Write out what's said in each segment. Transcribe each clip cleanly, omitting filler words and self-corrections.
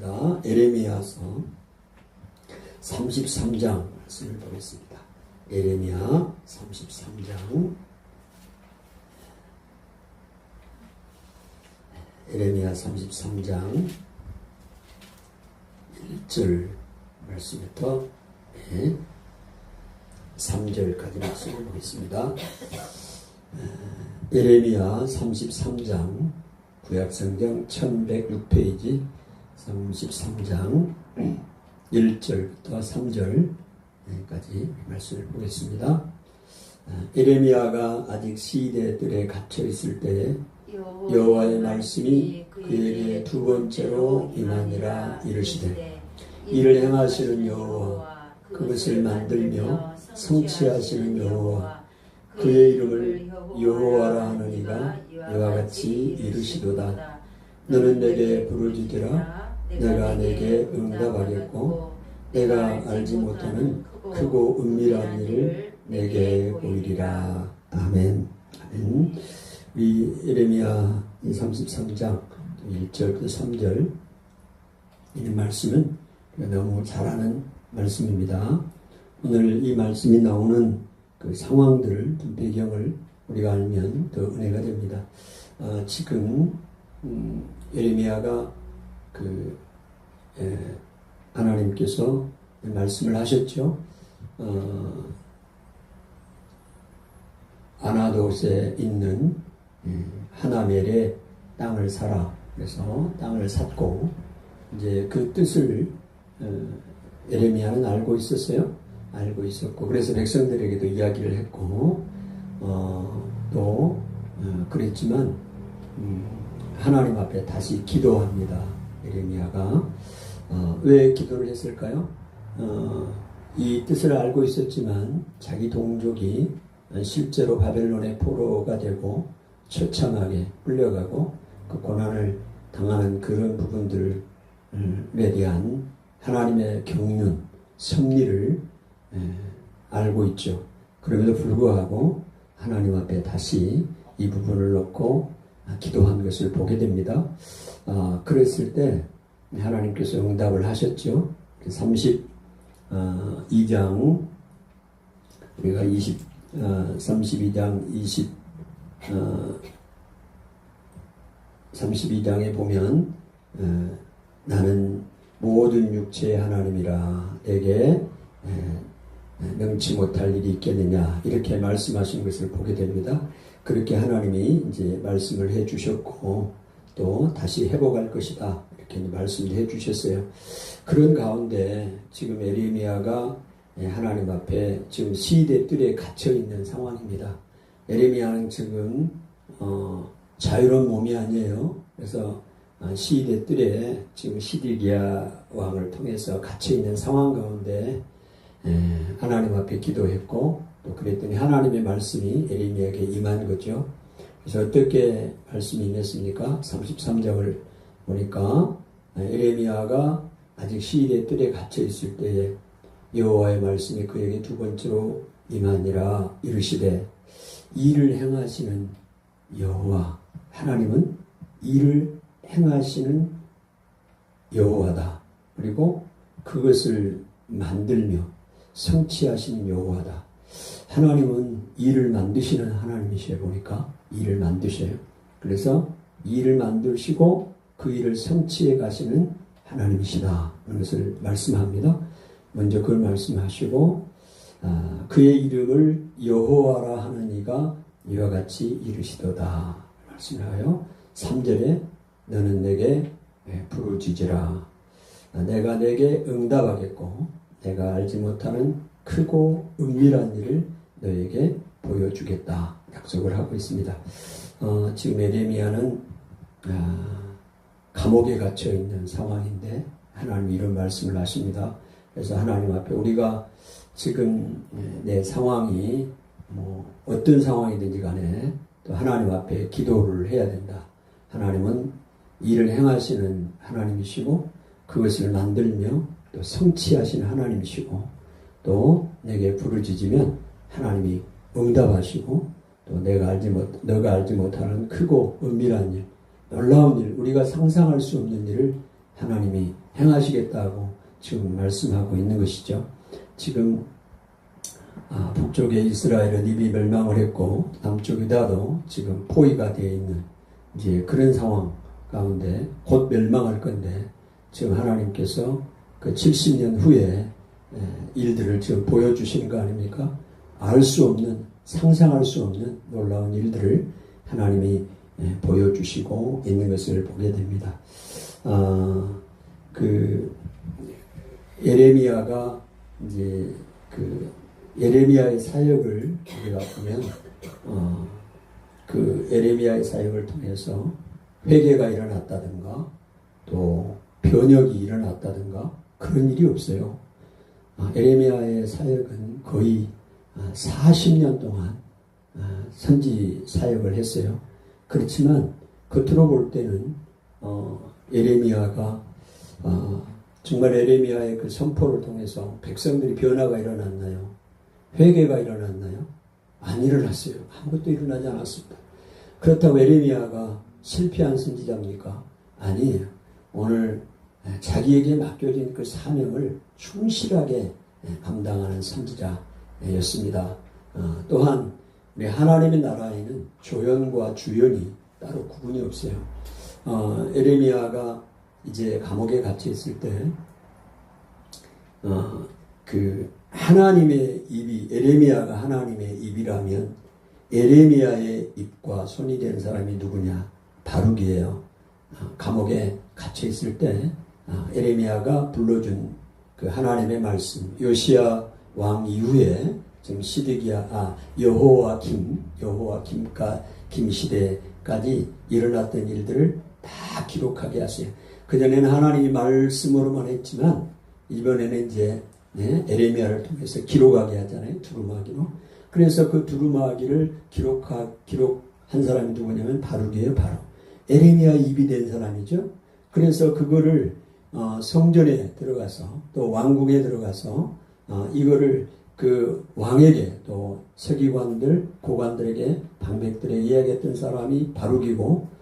말씀입니다. 에레미야서 33장 말씀을 보겠습니다. 에레미야 33장 에레미야 33장 1절 말씀부터 3절까지 말씀을 보겠습니다. 에레미야 33장 구약성경 1106페이지 33장 1절부터 3절까지 말씀을 보겠습니다. 에레미야가 아직 시대들에 갇혀 있을 때에 여호와의 말씀이 그에게 두 번째로 임하니라 이르시되 이를 행하시는 여호와 그것을 만들며 성취하시는 여호와 그의 이름을 여호와라 하는 이가 이와 같이 이르시도다. 너는 내게 부르짖으라. 내가 내게 응답하겠고 내가 알지 못하는 크고 은밀한 일을 내게 보이리라. 아멘. 아멘. 우리 에레미야 33장 1절부터 3절 이 말씀은 너무 잘 아는 말씀입니다. 오늘 이 말씀이 나오는 그 상황들을, 배경을 우리가 알면 더 은혜가 됩니다. 지금 에레미야가 하나님께서 말씀을 하셨죠. 아나돗에 있는 하나멜의 땅을 사라. 그래서 땅을 샀고 이제 그 뜻을 에레미야는 알고 있었어요. 알고 있었고 그래서 백성들에게도 이야기를 했고 또 그랬지만 하나님 앞에 다시 기도합니다. 에레미야가 왜 기도를 했을까요? 이 뜻을 알고 있었지만 자기 동족이 실제로 바벨론의 포로가 되고 처참하게 끌려가고 그 고난을 당하는 그런 부분들에 대한 하나님의 경륜, 섭리를 알고 있죠. 그럼에도 불구하고 하나님 앞에 다시 이 부분을 놓고 기도한 것을 보게 됩니다. 그랬을 때 하나님께서 응답을 하셨죠. 32장 우리가 32장 32장에 보면 나는 모든 육체의 하나님이라 내게 능치 못할 일이 있겠느냐 이렇게 말씀하신 것을 보게 됩니다. 그렇게 하나님이 이제 말씀을 해 주셨고 또 다시 회복할 것이다 이렇게 말씀을 해 주셨어요. 그런 가운데 지금 에레미야가 하나님 앞에 지금 시대들에 갇혀 있는 상황입니다. 에레미야는 지금 자유로운 몸이 아니에요. 그래서 시대들에 지금 시드기야 왕을 통해서 갇혀 있는 상황 가운데 하나님 앞에 기도했고 또 그랬더니 하나님의 말씀이 에레미야에게 임한 거죠. 그래서 어떻게 말씀이 임했습니까? 33장을 보니까 에레미야가 아직 시대들에 갇혀 있을 때에 여호와의 말씀이 그에게 두 번째로 임하니라 이르시되 일을 행하시는 여호와 하나님은 일을 행하시는 여호와다. 그리고 그것을 만들며 성취하시는 여호와다. 하나님은 일을 만드시는 하나님이셔 보니까 일을 만드셔요. 그래서 일을 만드시고 그 일을 성취해 가시는 하나님이시다. 그런 것을 말씀합니다. 먼저 그걸 말씀하시고 그의 이름을 여호와라 하는 이가 이와 같이 이르시도다. 말씀하여 3절에 너는 내게 부르짖으라. 내가 내게 응답하겠고 내가 알지 못하는 크고 은밀한 일을 너에게 보여주겠다. 약속을 하고 있습니다. 지금 에레미야는 감옥에 갇혀 있는 상황인데 하나님이 이런 말씀을 하십니다. 그래서 하나님 앞에 우리가 지금 내 상황이 어떤 상황이든지 간에 또 하나님 앞에 기도를 해야 된다. 하나님은 일을 행하시는 하나님이시고 그것을 만들며 또 성취하시는 하나님이시고 또 내게 부르짖으면 하나님이 응답하시고 또 너가 알지 못하는 크고 은밀한 일, 놀라운 일, 우리가 상상할 수 없는 일을 하나님이 행하시겠다고 지금 말씀하고 있는 것이죠. 지금 북쪽에 이스라엘은 이미 멸망을 했고 남쪽 유다도 지금 포위가 되어 있는 이제 그런 상황 가운데 곧 멸망할 건데 지금 하나님께서 그 70년 후에 일들을 지금 보여주시는 거 아닙니까? 알 수 없는, 상상할 수 없는 놀라운 일들을 하나님이 보여주시고 있는 것을 보게 됩니다. 그 예레미야가 이제 그 예레미야의 사역을 우리가 보면 그 예레미야의 사역을 통해서 회개가 일어났다든가 또 변혁이 일어났다든가 그런 일이 없어요. 예레미야의 사역은 거의 40년 동안 선지 사역을 했어요. 그렇지만 겉으로 볼 때는 예레미야가 정말 예레미야의 그 선포를 통해서 백성들이 변화가 일어났나요? 회개가 일어났나요? 안 일어났어요. 아무것도 일어나지 않았습니다. 그렇다고 예레미야가 실패한 선지자입니까? 아니에요. 오늘 자기에게 맡겨진 그 사명을 충실하게 감당하는 선지자였습니다. 또한 우리 하나님의 나라에는 조연과 주연이 따로 구분이 없어요. 예레미야가 이제 감옥에 갇혀 있을 때, 그 하나님의 입이, 예레미야가 하나님의 입이라면 예레미야의 입과 손이 된 사람이 누구냐? 바룩이에요. 감옥에 갇혀 있을 때 예레미야가 불러준 그 하나님의 말씀, 요시야 왕 이후에 지금 여호와김 시대까지 일어났던 일들을 다 기록하게 하세요. 그전에는 하나님이 말씀으로만 했지만 이번에는 이제 예레미야를 통해서 기록하게 하잖아요. 두루마기로. 그래서 그 두루마기를 기록한 사람이 누구냐면 바룩이에요. 바로 예레미야 입이 된 사람이죠. 그래서 그거를 성전에 들어가서 또 왕궁에 들어가서 이거를 그 왕에게 또 서기관들, 고관들에게, 방백들에게 이야기했던 사람이 바룩이고,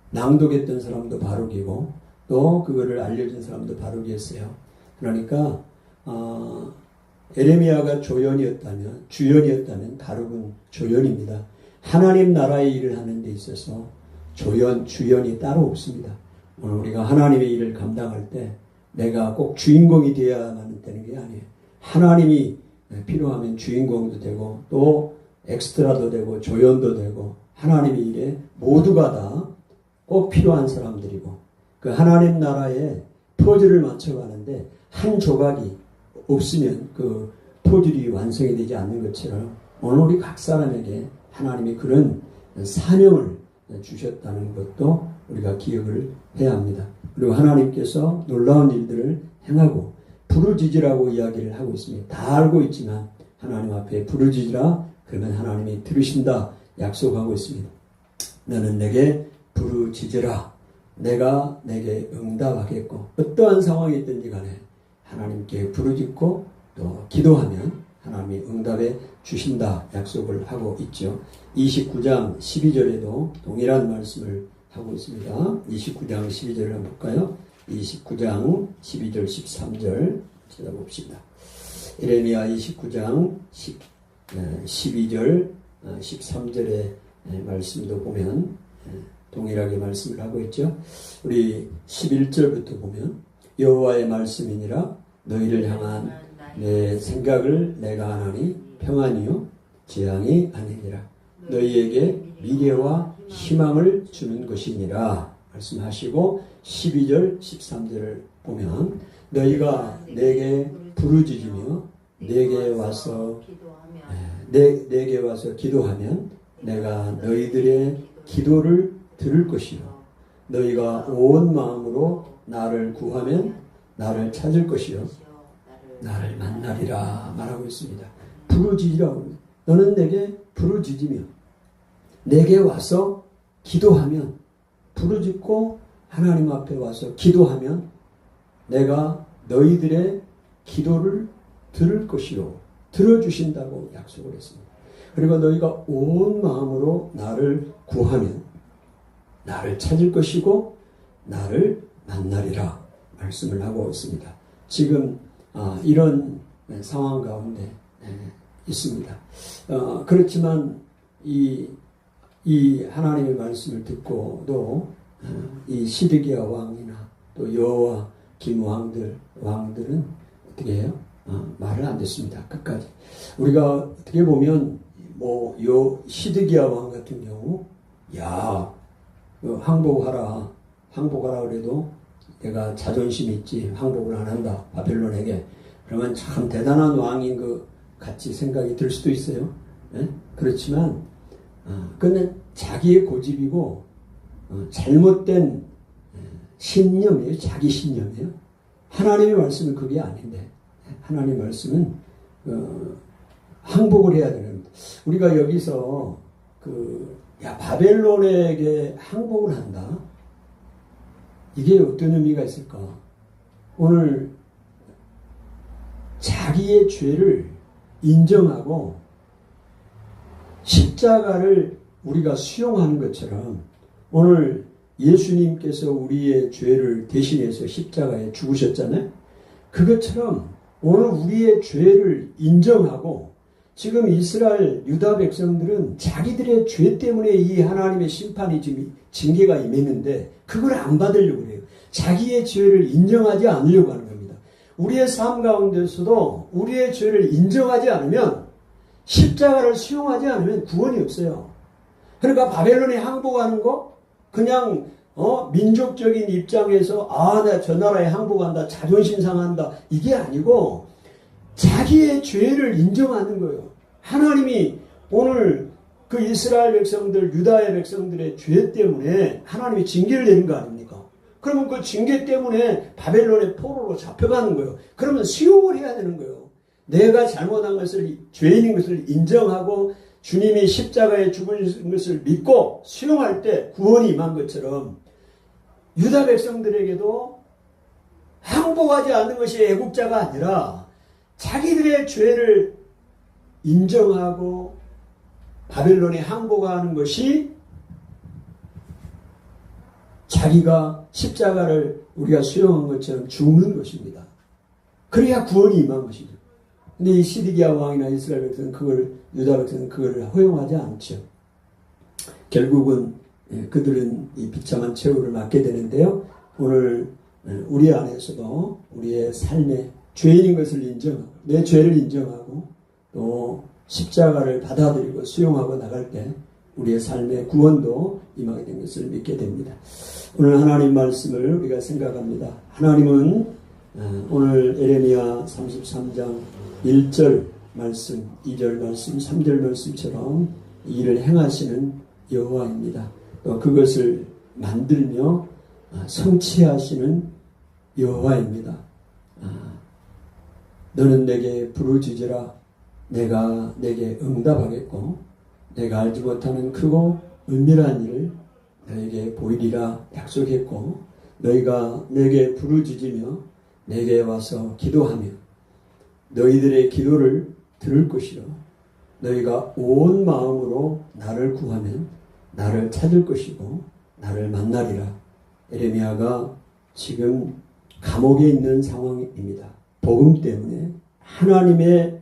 낭독했던 사람도 바룩이고, 또 그거를 알려준 사람도 바룩이었어요. 그러니까 예레미야가 주연이었다면 바룩은 조연입니다. 하나님 나라의 일을 하는 데 있어서 주연이 따로 없습니다. 오늘 우리가 하나님의 일을 감당할 때 내가 꼭 주인공이 되어야만 되는 게 아니에요. 하나님이 필요하면 주인공도 되고 또 엑스트라도 되고 조연도 되고 하나님의 일에 모두가 다 꼭 필요한 사람들이고 그 하나님 나라에 퍼즐을 맞춰가는데 한 조각이 없으면 그 퍼즐이 완성이 되지 않는 것처럼 오늘 우리 각 사람에게 하나님이 그런 사명을 주셨다는 것도 우리가 기억을 해야 합니다. 그리고 하나님께서 놀라운 일들을 행하고 부르짖으라고 이야기를 하고 있습니다. 다 알고 있지만 하나님 앞에 부르짖으라 그러면 하나님이 들으신다 약속하고 있습니다. 너는 내게 부르짖으라 내가 내게 응답하겠고 어떠한 상황이 있든지 간에 하나님께 부르짖고 또 기도하면 하나님이 응답해 주신다 약속을 하고 있죠. 29장 12절에도 동일한 말씀을 하고 있습니다. 29장 12절을 한번 볼까요? 29장 12절 13절 찾아봅시다. 예레미야 29장 12절 13절의 말씀도 보면 동일하게 말씀을 하고 있죠. 우리 11절부터 보면 여호와의 말씀이니라 너희를 향한 내 생각을 내가 하나니 평안이요 재앙이 아니니라 너희에게 미래와 희망을 주는 것이니라 말씀하시고 12절 13절을 보면 너희가 내게 부르짖으며 내게 와서 기도하면 내가 너희들의 기도를 들을 것이요 너희가 온 마음으로 나를 구하면 나를 찾을 것이요 나를 만나리라 말하고 있습니다. 부르짖으라고 합니다. 너는 내게 부르짖으며 내게 와서 기도하면 부르짖고 하나님 앞에 와서 기도하면 내가 너희들의 기도를 들을 것이요 들어주신다고 약속을 했습니다. 그리고 너희가 온 마음으로 나를 구하면 나를 찾을 것이고 나를 만나리라 말씀을 하고 있습니다. 지금 이런 상황 가운데 있습니다. 그렇지만 이 하나님의 말씀을 듣고도 이 시드기야 왕이나 또 여호와 김 왕들은 어떻게 해요? 말을 안 듣습니다. 끝까지. 우리가 어떻게 보면 요 시드기야 왕 같은 경우 항복하라 그래도 내가 자존심 있지 항복을 안 한다 바벨론에게. 그러면 참 대단한 왕인 것 같이 생각이 들 수도 있어요. 그렇지만 그건 자기의 고집이고 잘못된 신념이에요. 자기 신념이에요. 하나님의 말씀은 그게 아닌데 하나님의 말씀은 항복을 해야 되는 겁니다. 우리가 여기서 바벨론에게 항복을 한다. 이게 어떤 의미가 있을까? 오늘 자기의 죄를 인정하고 십자가를 우리가 수용하는 것처럼 오늘 예수님께서 우리의 죄를 대신해서 십자가에 죽으셨잖아요. 그것처럼 오늘 우리의 죄를 인정하고 지금 이스라엘 유다 백성들은 자기들의 죄 때문에 이 하나님의 심판이 지금 징계가 임했는데 그걸 안 받으려고 해요. 자기의 죄를 인정하지 않으려고 하는 겁니다. 우리의 삶 가운데서도 우리의 죄를 인정하지 않으면 십자가를 수용하지 않으면 구원이 없어요. 그러니까 바벨론에 항복하는 거 그냥 민족적인 입장에서 내가 저 나라에 항복한다 자존심 상한다 이게 아니고 자기의 죄를 인정하는 거예요. 하나님이 오늘 그 이스라엘 백성들 유다의 백성들의 죄 때문에 하나님이 징계를 내는 거 아닙니까? 그러면 그 징계 때문에 바벨론의 포로로 잡혀가는 거예요. 그러면 수용을 해야 되는 거예요. 내가 잘못한 것을 죄인인 것을 인정하고 주님이 십자가에 죽으신 것을 믿고 수용할 때 구원이 임한 것처럼 유다 백성들에게도 항복하지 않는 것이 애국자가 아니라 자기들의 죄를 인정하고 바벨론에 항복하는 것이 자기가 십자가를 우리가 수용한 것처럼 죽는 것입니다. 그래야 구원이 임한 것이죠. 근데 이 시드기야 왕이나 이스라엘 백성은 유다 백성은 그걸 허용하지 않죠. 결국은 그들은 이 비참한 최후를 맞게 되는데요. 오늘 우리 안에서도 우리의 삶의 죄인인 것을 인정하고 내 죄를 인정하고 또 십자가를 받아들이고 수용하고 나갈 때 우리의 삶의 구원도 임하게 된 것을 믿게 됩니다. 오늘 하나님 말씀을 우리가 생각합니다. 하나님은 오늘 예레미야 33장 1절 말씀, 2절 말씀, 3절 말씀처럼 일을 행하시는 여호와입니다. 또 그것을 만들며 성취하시는 여호와입니다. 너는 내게 부르짖으라 내가 내게 응답하겠고 내가 알지 못하는 크고 은밀한 일을 너에게 보이리라 약속했고 너희가 내게 부르짖으며 내게 와서 기도하며 너희들의 기도를 들을 것이요 너희가 온 마음으로 나를 구하면 나를 찾을 것이고 나를 만나리라. 예레미야가 지금 감옥에 있는 상황입니다. 복음 때문에 하나님의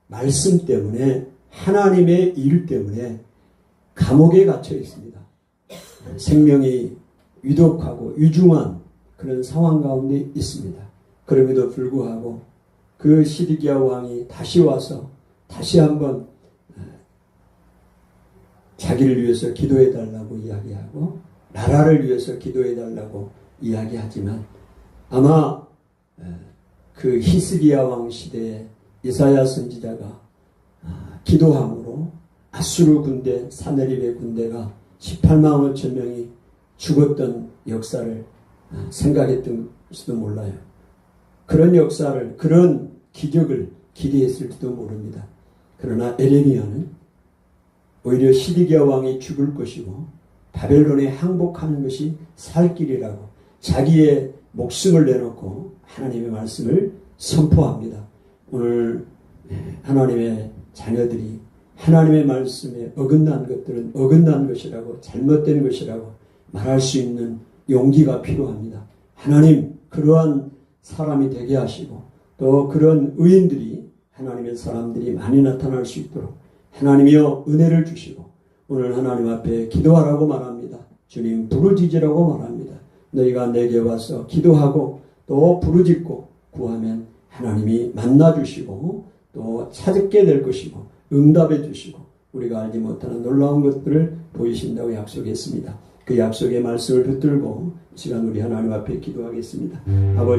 말씀 때문에 하나님의 일 때문에 감옥에 갇혀 있습니다. 생명이 위독하고 위중한 그런 상황 가운데 있습니다. 그럼에도 불구하고 그 시드기야 왕이 다시 와서 다시 한번 자기를 위해서 기도해 달라고 이야기하고 나라를 위해서 기도해 달라고 이야기하지만 아마 그 히스기야 왕 시대에 이사야 선지자가 기도함으로 아수르 군대 사네립의 군대가 18만 5천 명이 죽었던 역사를 생각했을지도 몰라요. 그런 역사를 그런 기적을 기대했을지도 모릅니다. 그러나 에레미야는 오히려 시드기야 왕이 죽을 것이고 바벨론에 항복하는 것이 살 길이라고 자기의 목숨을 내놓고 하나님의 말씀을 선포합니다. 오늘 하나님의 자녀들이 하나님의 말씀에 어긋난 것들은 어긋난 것이라고 잘못된 것이라고 말할 수 있는 용기가 필요합니다. 하나님 그러한 사람이 되게 하시고 또 그런 의인들이 하나님의 사람들이 많이 나타날 수 있도록 하나님이여 은혜를 주시고 오늘 하나님 앞에 기도하라고 말합니다. 주님 부르짖으라고 말합니다. 너희가 내게 와서 기도하고 또 부르짖고 구하면 하나님이 만나주시고 또 찾게 될 것이고 응답해 주시고 우리가 알지 못하는 놀라운 것들을 보이신다고 약속했습니다. 그 약속의 말씀을 붙들고 이 시간 우리 하나님 앞에 기도하겠습니다. 아버지